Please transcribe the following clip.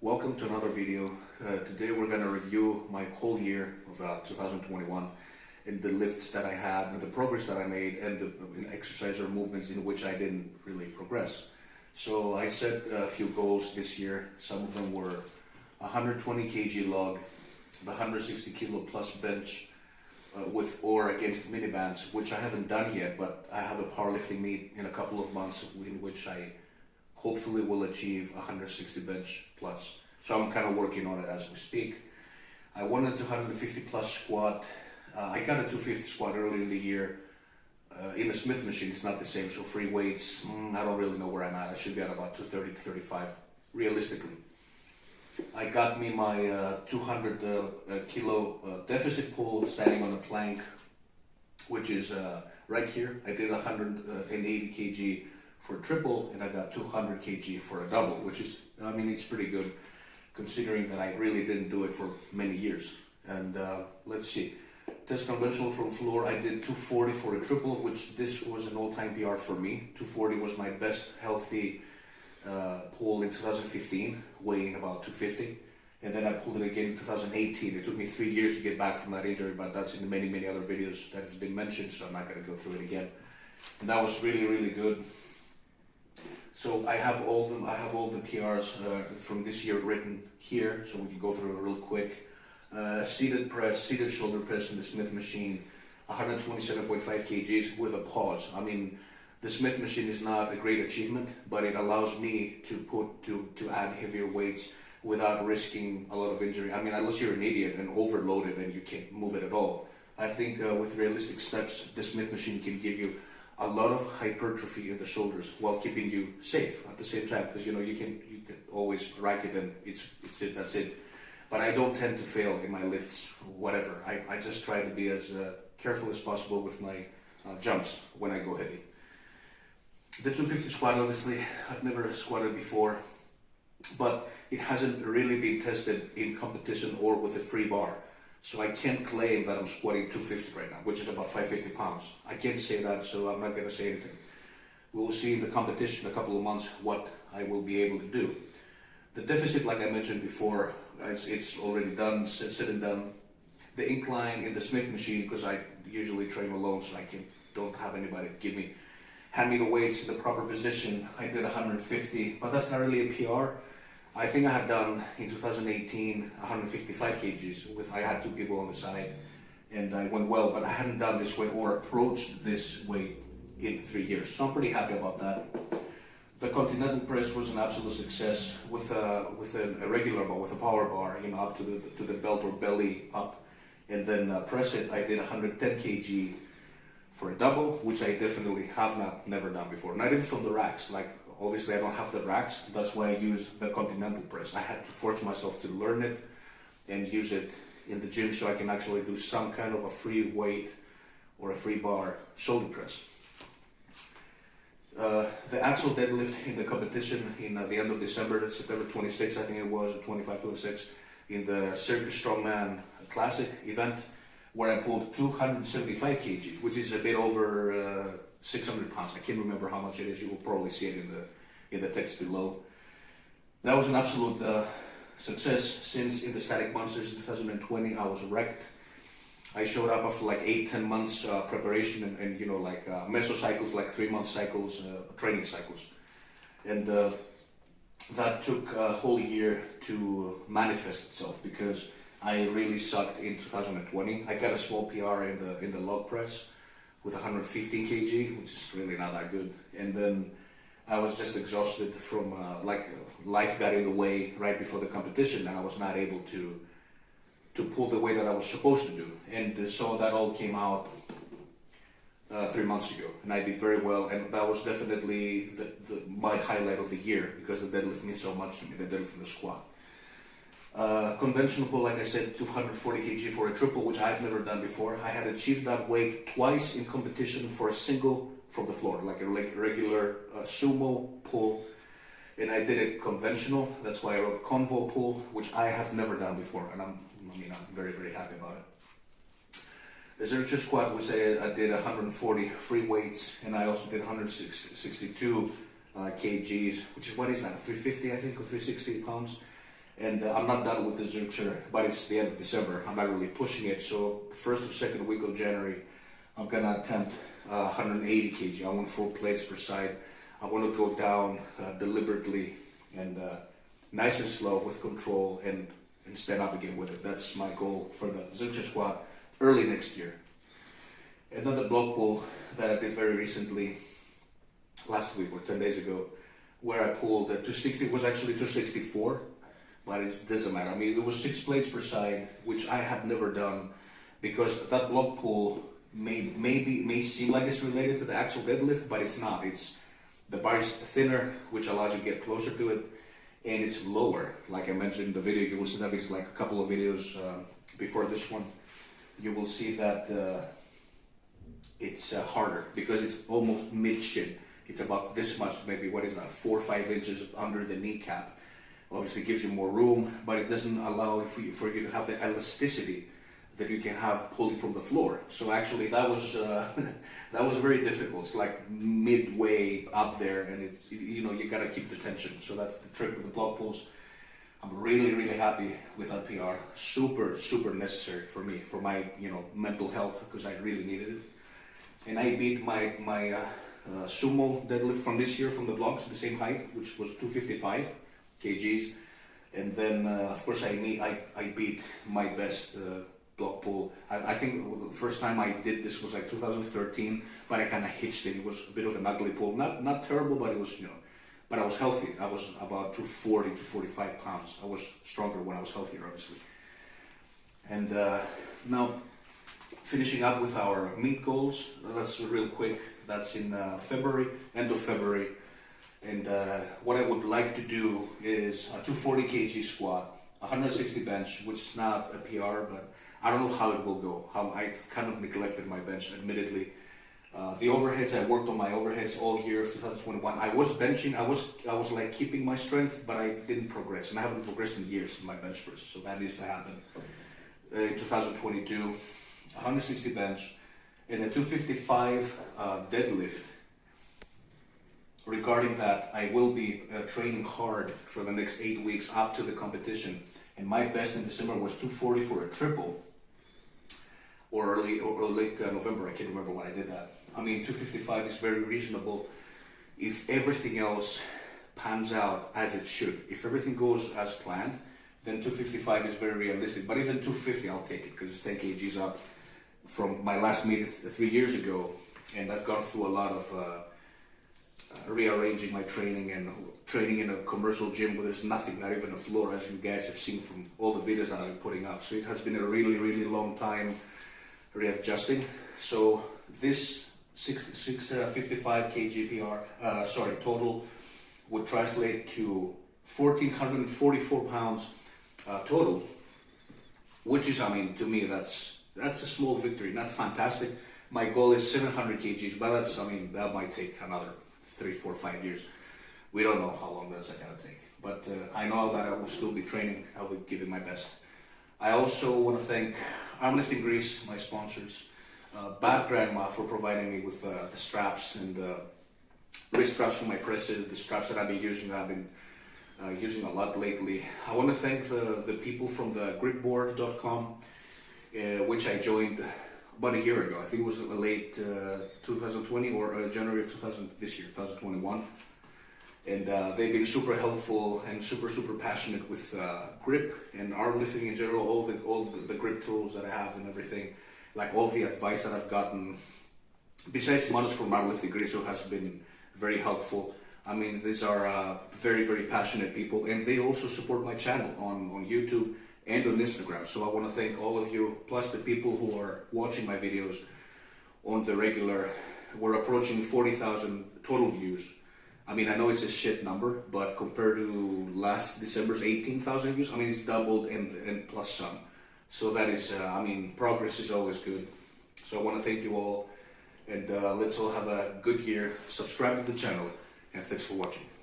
Welcome to another video. Today we're going to review my whole year of 2021 and the lifts that I had and the progress that I made and the exercise or movements in which I didn't really progress. So I set a few goals this year. Some of them were 120 kg log, the 160 kilo plus bench with or against mini bands, which I haven't done yet, but I have a powerlifting meet in a couple of months in which I hopefully will achieve 160 bench plus. So I'm kind of working on it as we speak. I wanted 250 plus squat. I got a 250 squat earlier in the year. In the Smith machine, it's not the same. So free weights, I don't really know where I'm at. I should be at about 230 to 35, realistically. I got me my 200 kilo deficit pull standing on a plank, which is right here. I did 180 kg for a triple, and I got 200 kg for a double, which is, it's pretty good considering that I really didn't do it for many years. And let's see, test conventional from floor, I did 240 for a triple, which this was an all-time PR for me. 240 was my best healthy pull in 2015, weighing about 250. And then I pulled it again in 2018. It took me 3 years to get back from that injury, but that's in many other videos that has been mentioned, so I'm not going to go through it again. And that was really good. So I have all the PRs from this year written here, so we can go through it real quick. Seated press, seated shoulder press in the Smith machine, 127.5 kgs with a pause. The Smith machine is not a great achievement, but it allows me to add heavier weights without risking a lot of injury. Unless you're an idiot and overload it and you can't move it at all. I think with realistic steps, the Smith machine can give you a lot of hypertrophy in the shoulders while keeping you safe at the same time, because you can always rack it and that's it. But I don't tend to fail in my lifts, whatever. I just try to be as careful as possible with my jumps when I go heavy. The 250 squat, obviously, I've never squatted before, but it hasn't really been tested in competition or with a free bar. So I can't claim that I'm squatting 250 right now, which is about 550 pounds. I can't say that, so I'm not going to say anything. We will see in the competition in a couple of months what I will be able to do. The deficit, like I mentioned before, it's already done, said and done. The incline in the Smith machine, because I usually train alone, so I don't have anybody hand me the weights in the proper position. I did 150, but that's not really a PR. I think I had done in 2018 155 kgs I had two people on the side, and I went well, but I hadn't done this weight or approached this weight in 3 years, so I'm pretty happy about that. The Continental Press was an absolute success with a regular bar, with a power bar, up to the belt or belly up, and then press it. I did 110 kg for a double, which I definitely never done before. Not even from the racks. Obviously I don't have the racks, that's why I use the Continental Press. I had to force myself to learn it and use it in the gym so I can actually do some kind of a free weight or a free bar shoulder press. The actual deadlift in the competition in the end of December, September 26, I think it was, or 25, 26, in the Circus Strongman Classic event, where I pulled 275 kg, which is a bit over 600 pounds. I can't remember how much it is. You will probably see it in the text below. That was an absolute success, since in the Static Monsters in 2020 I was wrecked. I showed up after 8-10 months preparation and mesocycles, 3-month cycles, training cycles. And that took a whole year to manifest itself, because I really sucked in 2020. I got a small PR in the log press with 115 kg, which is really not that good. And then I was just exhausted from life got in the way right before the competition, and I was not able to pull the weight that I was supposed to do. And so that all came out 3 months ago, and I did very well, and that was definitely my highlight of the year, because the deadlift means so much to me, the deadlift and the squat. Conventional pull, like I said, 240 kg for a triple, which I've never done before. I had achieved that weight twice in competition for a single from the floor, like a regular sumo pull, and I did it conventional. That's why I wrote convo pull, which I have never done before, and I'm very happy about it. The Zercher squat, which I did 140 free weights, and I also did 162 kgs, which is, what is that, 350 I think, or 360 pounds. And I'm not done with the Zercher, but it's the end of December. I'm not really pushing it. So first or second week of January, I'm gonna attempt 180 kg. I want 4 plates per side. I want to go down deliberately and nice and slow with control and stand up again with it. That's my goal for the Zercher squat early next year. And then the block pull that I did very recently, last week or 10 days ago, where I pulled 260, was actually 264. But it doesn't matter. I mean, it was 6 plates per side, which I have never done, because that block pull may seem like it's related to the actual deadlift, but it's not. It's the bar is thinner, which allows you to get closer to it, and it's lower. Like I mentioned in the video, you will see that it's like a couple of videos before this one. You will see that it's harder because it's almost mid shin. It's about this much, maybe what is that, 4 or 5 inches under the kneecap. Obviously gives you more room, but it doesn't allow for you to have the elasticity that you can have pulling from the floor. So actually that was that was very difficult. It's like midway up there, and it's, you know, you gotta keep the tension. So that's the trick with the block pulls. I'm really happy with that PR. Super necessary for me, for my, you know, mental health, because I really needed it. And I beat my sumo deadlift from this year from the blocks, the same height, which was 255 kgs, and then of course I beat my best block pull. I think the first time I did this was like 2013, but I kind of hitched it. It was a bit of an ugly pull, not terrible, but it was, you know, but I was healthy. I was about 240 to 45 pounds. I was stronger when I was healthier, obviously. And now finishing up with our meet goals. That's real quick. That's in February, end of February. And what I would like to do is a 240 kg squat, 160 bench, which is not a PR, but I don't know how it will go. How I've kind of neglected my bench, admittedly. The overheads, I worked on my overheads all year of 2021. I was benching, I was like keeping my strength, but I didn't progress, and I haven't progressed in years in my bench press, so that needs to happen. In 2022, 160 bench, and a 255 deadlift. Regarding that, I will be training hard for the next 8 weeks up to the competition, and my best in December was 240 for a triple, or late November. I can't remember when I did that. I mean, 255 is very reasonable if everything else pans out as it should. If everything goes as planned, then 255 is very realistic. But even 250, I'll take it, because it's 10 kgs up from my last meet 3 years ago, and I've gone through a lot of rearranging my training and training in a commercial gym where there's nothing, not even a floor, as you guys have seen from all the videos that I've been putting up. So it has been a really long time readjusting. So this 55 kg PR, total would translate to 1,444 pounds total, which is, I mean, to me, that's a small victory. Not fantastic. My goal is 700 kgs, but that's, I mean, that might take another 3, 4, 5 years. We don't know how long that's gonna take, but I know that I will still be training. I will give it my best. I also want to thank Armlifting Greece, my sponsors, Bad Grandma, for providing me with the straps and the wrist straps for my presses, the straps that I've been using. I've been using a lot lately. I want to thank the people from the GripBoard.com, which I joined about a year ago. I think it was late 2020 or January of 2021. And they've been super helpful and super passionate with grip and arm lifting in general, all the grip tools that I have and everything, like all the advice that I've gotten, besides Manus from Armlifting Greece, who has been very helpful. I mean, these are very passionate people, and they also support my channel on YouTube and on Instagram. So I want to thank all of you, plus the people who are watching my videos on the regular. We're approaching 40,000 total views. I mean, I know it's a shit number, but compared to last December's 18,000 views, I mean, it's doubled and plus some. So that is, I mean, progress is always good. So I want to thank you all, and let's all have a good year. Subscribe to the channel, and thanks for watching.